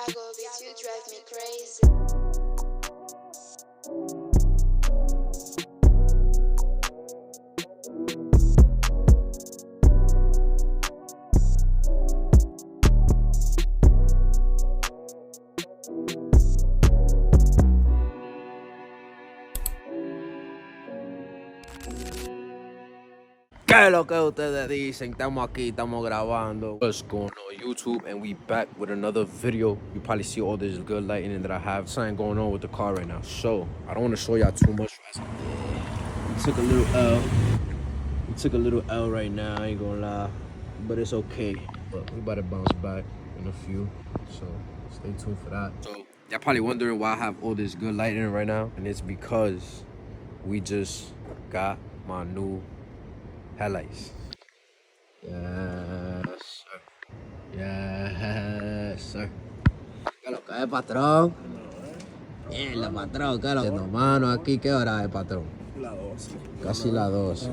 Santiago, bitch, you drive me crazy. ¿Qué es lo que ustedes dicen? Estamos aquí, estamos grabando. What's going on YouTube? And we back with another video. You probably see all this good lighting that I have. Something going on with the car right now. So, I don't want to show y'all too much. We took a little L. We took a little L right now, I ain't gonna lie. But it's okay. But we about to bounce back in a few. So, stay tuned for that. So, y'all probably wondering why I have all this good lighting right now. And it's because we just got my new headlights. Yes, sir. Yes, sir. ¿Qué es lo que es, patrón? Mierda, patrón, ¿qué es lo que es? Mano, aquí, ¿qué hora es, patrón? La 12. Casi la 12.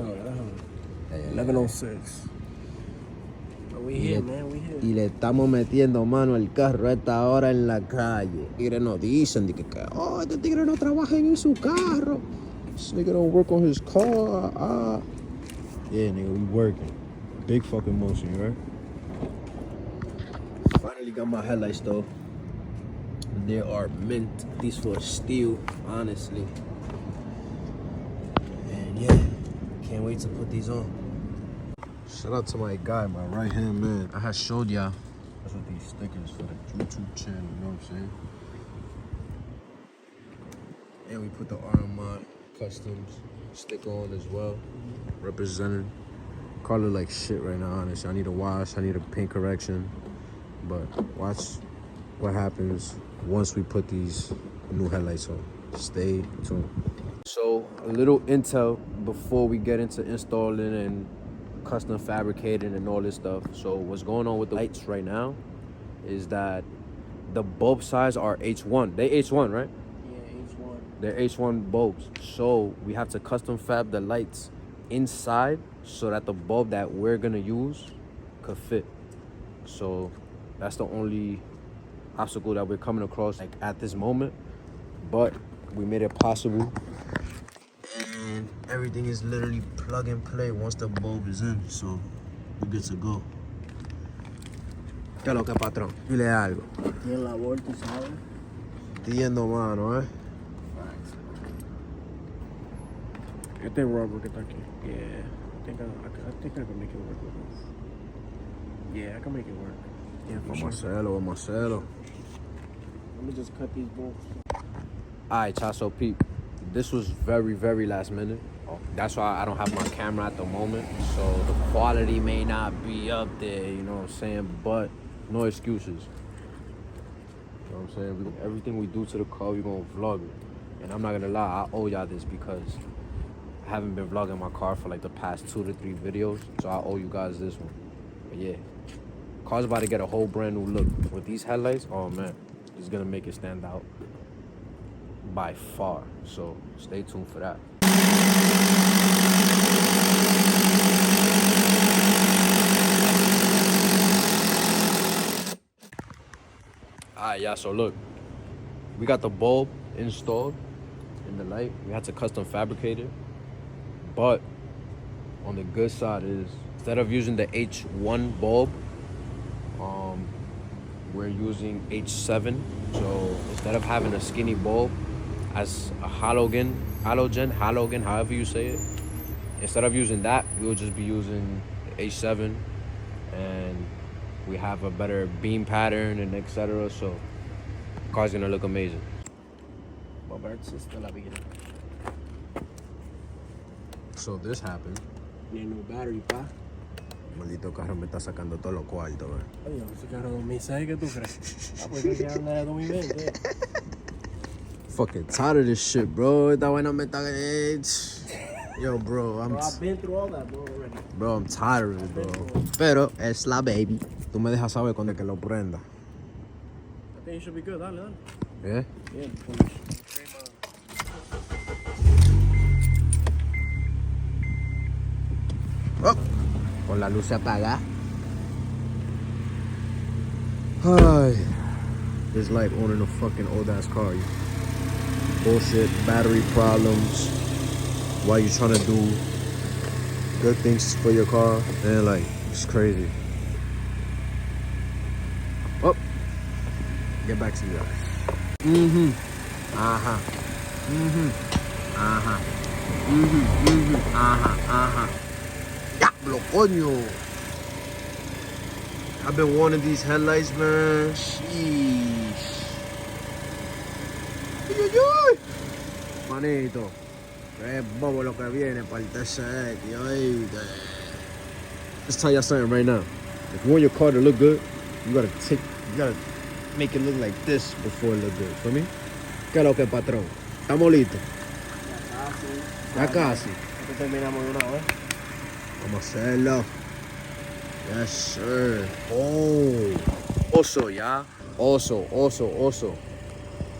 11:06. We here, man, we here. Y le estamos metiendo mano al carro a esta hora en la calle. Los tigres nos dicen que oh, este tigre no trabaja en su carro. This nigga don't work on his car. Yeah, nigga, we working. Big fucking motion, right? Finally got my headlights though. They are mint. These for steel, honestly. And yeah, can't wait to put these on. Shout out to my guy, my right hand man. I had showed y'all. That's what these stickers for the YouTube channel, you know what I'm saying? And we put the Armand Customs sticker on as well. Represented. Car look like shit right now, honestly. I need a wash, I need a paint correction. But watch what happens once we put these new headlights on. Stay tuned. So, a little intel before we get into installing and custom fabricating and all this stuff. So, what's going on with the lights right now is that the bulb size are H1. They H1, right? Yeah, H1. They're H1 bulbs. So, we have to custom fab the lights inside so that the bulb that we're gonna use could fit. So that's the only obstacle that we're coming across like at this moment, but we made it possible and everything is literally plug and play once the bulb is in, so we're good to go. ¿Qué es lo que, patrón? Dile algo. Y en la vuelta, ¿sabes? Tiendo mano, Este rubber que está aquí. Yeah, I think I can make it work with this. Yeah, I can make it work. Yeah, for sure. Vamos a hacerlo. Let me just cut these bolts. Alright, Chaso Peep. This was very, very last minute. That's why I don't have my camera at the moment. So the quality may not be up there, you know what I'm saying? But no excuses. You know what I'm saying? Everything we do to the car, we're gonna vlog it. And I'm not gonna lie, I owe y'all this because I haven't been vlogging my car for like the past 2 to 3 videos. So I owe you guys this one. But yeah, car's about to get a whole brand new look. With these headlights, oh man, it's gonna make it stand out by far. So stay tuned for that. Alright, yeah, so look, we got the bulb installed in the light. We had to custom fabricate it. But on the good side is, instead of using the H1 bulb, we're using H7. So instead of having a skinny bulb as a halogen, however you say it, instead of using that, we'll just be using the H7, and we have a better beam pattern and etc. So the car's gonna look amazing. So this happened. Y no battery, pa. Maldito carro me está sacando todos los cuartos, man. Oye, ese carro 2006, ¿qué tú crees? Ah, pues creo que anda de 2020. Fucking tired of this shit, bro. Esta vaina me está... Yo, bro, I've been through all that, bro, already. Bro, I'm tired of it, bro. Pero es la baby. Tú me dejas saber cuando es que lo prenda. I think you should be good, dale, dale. Yeah? Yeah, Oh, con la luz apagada. Ay. It's like owning a fucking old-ass car. Bullshit, battery problems, while you trying to do good things for your car, and like, it's crazy. Oh, get back to you guys. Diablo, coño. I've been wanting these headlights, man. Sheesh. Manito, es bobo lo que viene para el TCX, yo. Let's tell y'all something right now. If you want your car to look good, you gotta make it look like this before it look good. For me? ¿Qué es lo que, patrón? ¿Estamos listos? Ya casi. Terminamos de una vez. Vamos a hacerlo. Yes, sir. Oh. Also, y'all. Also.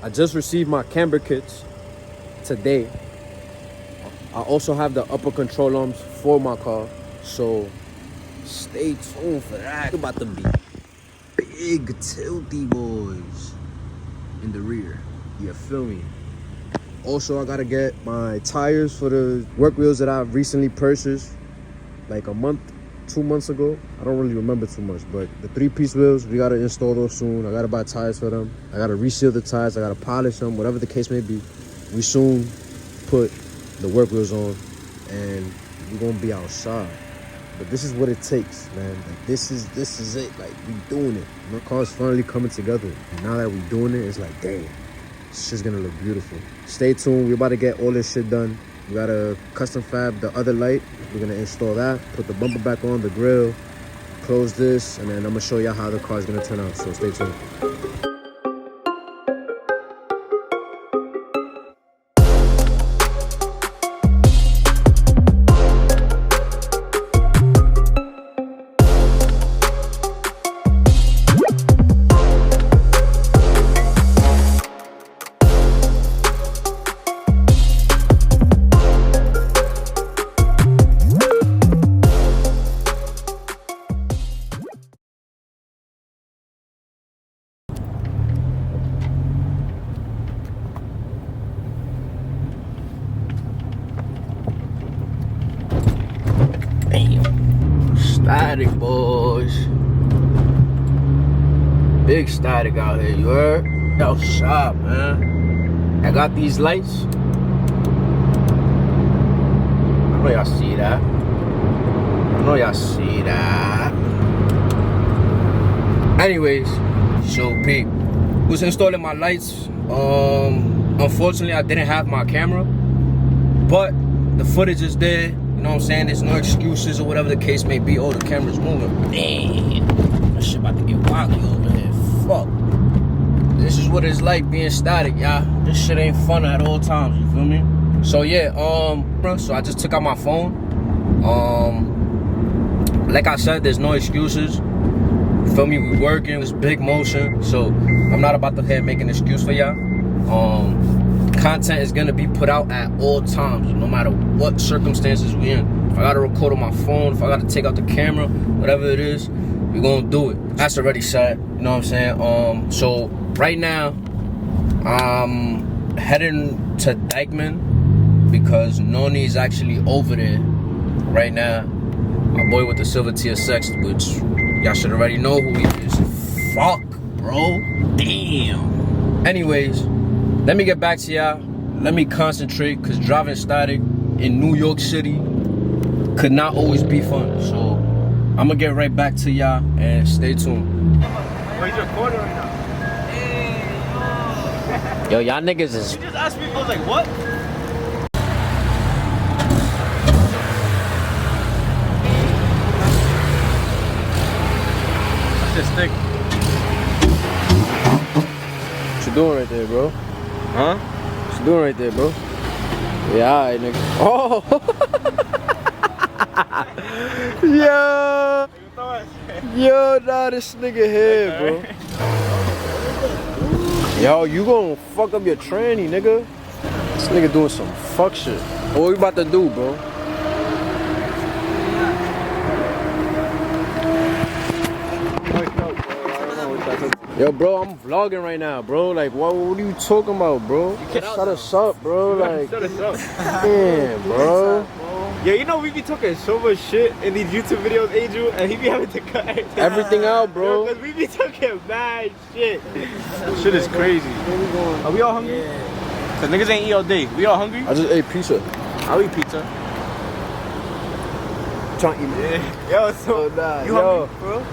I just received my camber kits today. I also have the upper control arms for my car. So stay tuned for that. It's about to be big tilty boys in the rear. You feel me? Also, I gotta get my tires for the work wheels that I recently purchased like a month, 2 months ago. I don't really remember too much, but the 3-piece wheels, we gotta install those soon. I gotta buy tires for them. I gotta reseal the tires. I gotta polish them, whatever the case may be. We soon put the work wheels on and we're gonna be outside. But this is what it takes, man. Like, this is it. Like, we doing it. My car's finally coming together. And now that we doing it, it's like, damn, it's just gonna look beautiful. Stay tuned. We're about to get all this shit done. We gotta custom fab the other light. We're gonna install that, put the bumper back on, the grill, close this, and then I'm gonna show y'all how the car is gonna turn out. So stay tuned. Static, boys. Big static out here, you heard? Outside, man. I got these lights. I know y'all see that. Anyways, so Pete was installing my lights. Unfortunately, I didn't have my camera, but the footage is there. You know what I'm saying? There's no excuses or whatever the case may be. Oh, the camera's moving. Damn, that shit about to get wonky over here. Fuck. This is what it's like being static, y'all. This shit ain't fun at all times. You feel me? So yeah, so I just took out my phone. Like I said, there's no excuses. You feel me? We working. It's big motion. So I'm not about to head make an excuse for y'all. Content is gonna be put out at all times, no matter what circumstances we in. If I gotta record on my phone, if I gotta take out the camera, whatever it is, we're gonna do it. That's already set, you know what I'm saying? So right now, I'm heading to Dykeman because Noni's actually over there right now. My boy with the silver TSX, which y'all should already know who he is. Fuck, bro. Damn. Anyways, let me get back to y'all. Let me concentrate, because driving static in New York City could not always be fun. So I'm gonna get right back to y'all and stay tuned. Wait, you're recording right now? Yo, y'all niggas is... You just asked me, I was like, what? That's just thick. What you doing right there, bro? Huh? What you doing right there, bro? Yeah, alright, nigga. Oh! Yo, nah, this nigga here, bro. Yo, you gonna fuck up your tranny, nigga. This nigga doing some fuck shit. What we about to do, bro? Yo, bro, I'm vlogging right now, bro. Like, what are you talking about, bro? Shut us up, bro. Like, Shut us up. damn, bro. Yeah, you know we be talking so much shit in these YouTube videos, Angel, and he be having to cut Everything out, bro. Because we be talking mad shit. Shit is crazy. Are we all hungry? Cause niggas ain't eat all day. We all hungry? I just ate pizza. I'll eat pizza. Trying to eat. Yeah. Yo, so you yo. hungry, bro?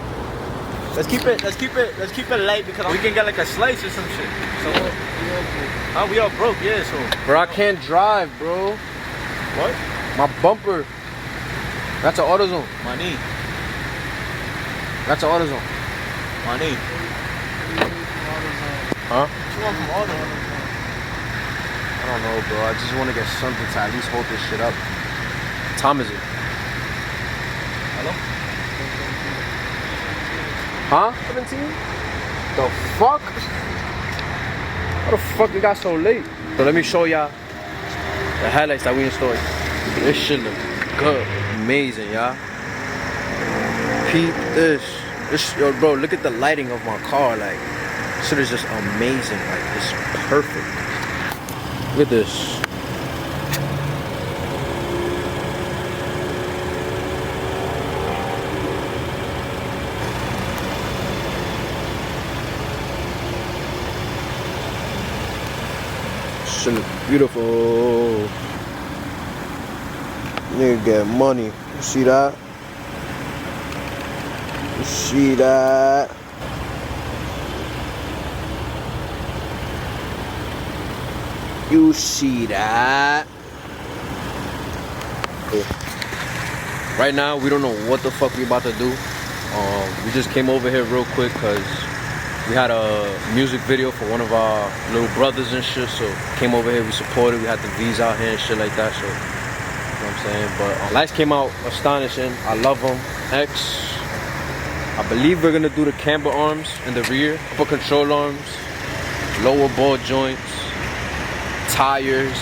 Let's keep it light because we can get like a slice or some shit. So we all broke, yeah. So Bro, I can't drive, bro. what? My bumper. That's an AutoZone. Money. That's an AutoZone. Money. Huh? You want from AutoZone? I don't know, bro. I just want to get something to at least hold this shit up. What time is it? Hello? Huh? 17? The fuck? How the fuck it got so late? So let me show y'all the highlights that we installed. This shit look good. Amazing, y'all. Peep this. Yo, bro, look at the lighting of my car. Like, this shit is just amazing. Like, it's perfect. Look at this. Shit look beautiful. Nigga get money. You see that? You see that? You see that? Right now, we don't know what the fuck we about to do. We just came over here real quick because we had a music video for one of our little brothers and shit. So came over here, we supported. We had the V's out here and shit like that. So, you know what I'm saying? But lights came out astonishing. I love them. X. I believe we're gonna do the camber arms in the rear, upper control arms, lower ball joints, tires.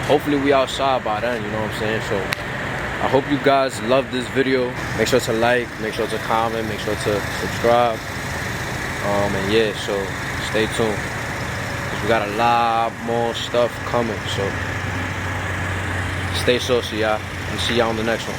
Hopefully we outside by then, you know what I'm saying? So I hope you guys love this video. Make sure to like, make sure to comment, make sure to subscribe. And yeah, so stay tuned, because we got a lot more stuff coming. So stay saucy, y'all. And see y'all on the next one.